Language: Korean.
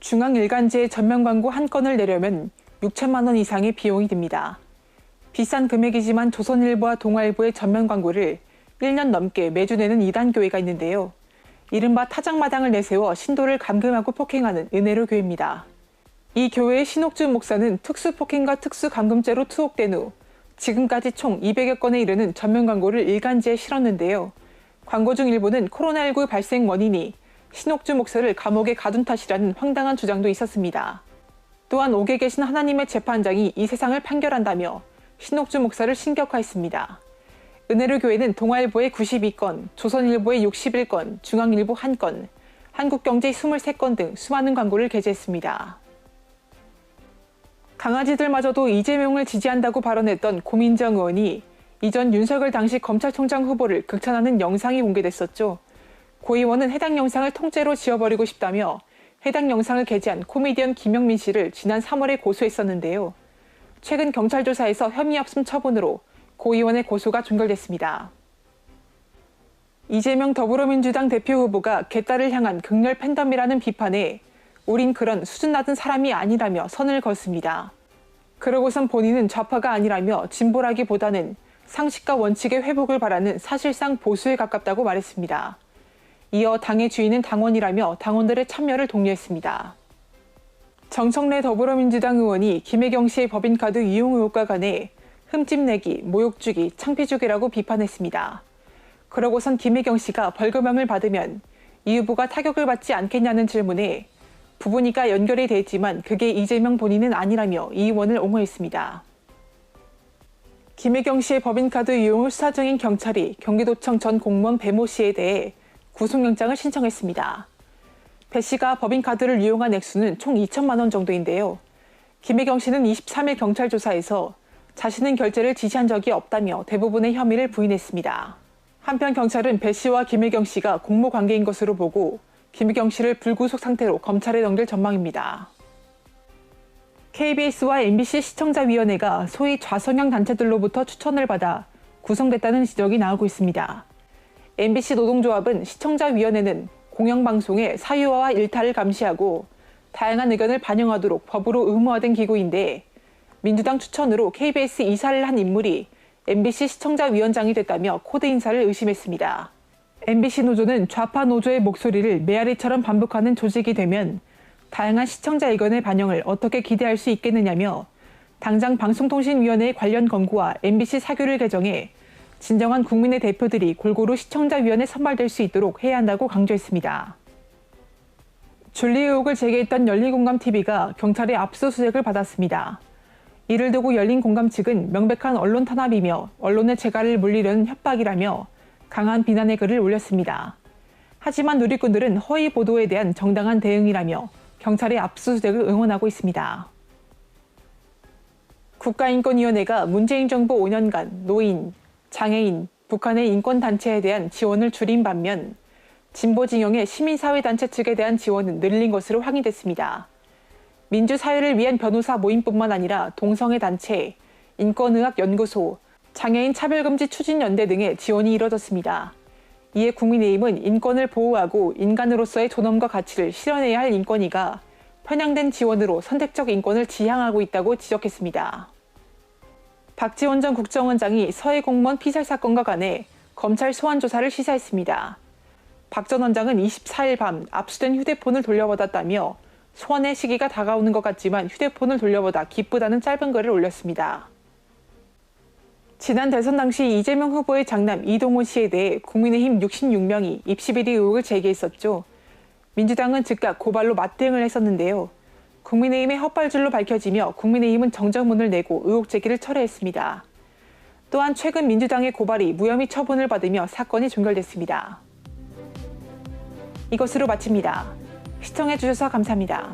중앙일간지에 전면 광고 한 건을 내려면 6천만 원 이상의 비용이 듭니다. 비싼 금액이지만 조선일보와 동아일보의 전면 광고를 1년 넘게 매주 내는 이단 교회가 있는데요. 이른바 타작마당을 내세워 신도를 감금하고 폭행하는 은혜로 교회입니다. 이 교회의 신옥준 목사는 특수폭행과 특수감금죄로 투옥된 후 지금까지 총 200여 건에 이르는 전면 광고를 일간지에 실었는데요. 광고 중 일부는 코로나19 발생 원인이 신옥준 목사를 감옥에 가둔 탓이라는 황당한 주장도 있었습니다. 또한 옥에 계신 하나님의 재판장이 이 세상을 판결한다며 신옥준 목사를 신격화했습니다. 은혜로 교회는 동아일보에 92건, 조선일보에 61건, 중앙일보 1건, 한국경제 23건 등 수많은 광고를 게재했습니다. 강아지들마저도 이재명을 지지한다고 발언했던 고민정 의원이 이전 윤석열 당시 검찰총장 후보를 극찬하는 영상이 공개됐었죠. 고 의원은 해당 영상을 통째로 지워버리고 싶다며 해당 영상을 게재한 코미디언 김영민 씨를 지난 3월에 고소했었는데요. 최근 경찰 조사에서 혐의 없음 처분으로 고 의원의 고소가 종결됐습니다. 이재명 더불어민주당 대표 후보가 개딸을 향한 극렬 팬덤이라는 비판에 우린 그런 수준 낮은 사람이 아니라며 선을 그었습니다. 그러고선 본인은 좌파가 아니라며 진보라기보다는 상식과 원칙의 회복을 바라는 사실상 보수에 가깝다고 말했습니다. 이어 당의 주인은 당원이라며 당원들의 참여를 독려했습니다. 정청래 더불어민주당 의원이 김혜경 씨의 법인카드 이용 의혹과 관해 흠집내기, 모욕주기, 창피주기라고 비판했습니다. 그러고선 김혜경 씨가 벌금형을 받으면 이 후보가 타격을 받지 않겠냐는 질문에 부부니까 연결이 돼 있지만 그게 이재명 본인은 아니라며 이 의원을 옹호했습니다. 김혜경 씨의 법인카드 이용을 수사 중인 경찰이 경기도청 전 공무원 배모 씨에 대해 구속영장을 신청했습니다. 배 씨가 법인카드를 이용한 액수는 총 2천만 원 정도인데요. 김혜경 씨는 23일 경찰 조사에서 자신은 결제를 지시한 적이 없다며 대부분의 혐의를 부인했습니다. 한편 경찰은 배 씨와 김혜경 씨가 공모 관계인 것으로 보고 김혜경 씨를 불구속 상태로 검찰에 넘길 전망입니다. KBS와 MBC 시청자위원회가 소위 좌성향 단체들로부터 추천을 받아 구성됐다는 지적이 나오고 있습니다. MBC 노동조합은 시청자위원회는 공영방송의 사유화와 일탈을 감시하고 다양한 의견을 반영하도록 법으로 의무화된 기구인데 민주당 추천으로 KBS 이사를 한 인물이 MBC 시청자위원장이 됐다며 코드 인사를 의심했습니다. MBC 노조는 좌파 노조의 목소리를 메아리처럼 반복하는 조직이 되면 다양한 시청자 의견의 반영을 어떻게 기대할 수 있겠느냐며 당장 방송통신위원회의 관련 권고와 MBC 사규를 개정해 진정한 국민의 대표들이 골고루 시청자위원회에 선발될 수 있도록 해야 한다고 강조했습니다. 줄리 의혹을 제기했던 열린공감TV가 경찰의 압수수색을 받았습니다. 이를 두고 열린공감 측은 명백한 언론 탄압이며 언론의 재갈을 물리려는 협박이라며 강한 비난의 글을 올렸습니다. 하지만 누리꾼들은 허위 보도에 대한 정당한 대응이라며 경찰의 압수수색을 응원하고 있습니다. 국가인권위원회가 문재인 정부 5년간 노인, 장애인, 북한의 인권단체에 대한 지원을 줄인 반면 진보진영의 시민사회단체 측에 대한 지원은 늘린 것으로 확인됐습니다. 민주사회를 위한 변호사 모임뿐만 아니라 동성애 단체, 인권의학연구소, 장애인 차별금지 추진연대 등의 지원이 이뤄졌습니다. 이에 국민의힘은 인권을 보호하고 인간으로서의 존엄과 가치를 실현해야 할 인권위가 편향된 지원으로 선택적 인권을 지향하고 있다고 지적했습니다. 박지원 전 국정원장이 서해 공무원 피살 사건과 관해 검찰 소환 조사를 시사했습니다. 박 전 원장은 24일 밤 압수된 휴대폰을 돌려받았다며 소환의 시기가 다가오는 것 같지만 휴대폰을 돌려받아 기쁘다는 짧은 글을 올렸습니다. 지난 대선 당시 이재명 후보의 장남 이동호 씨에 대해 국민의힘 66명이 입시비리 의혹을 제기했었죠. 민주당은 즉각 고발로 맞대응을 했었는데요. 국민의힘의 헛발질로 밝혀지며 국민의힘은 정정문을 내고 의혹 제기를 철회했습니다. 또한 최근 민주당의 고발이 무혐의 처분을 받으며 사건이 종결됐습니다. 이것으로 마칩니다. 시청해주셔서 감사합니다.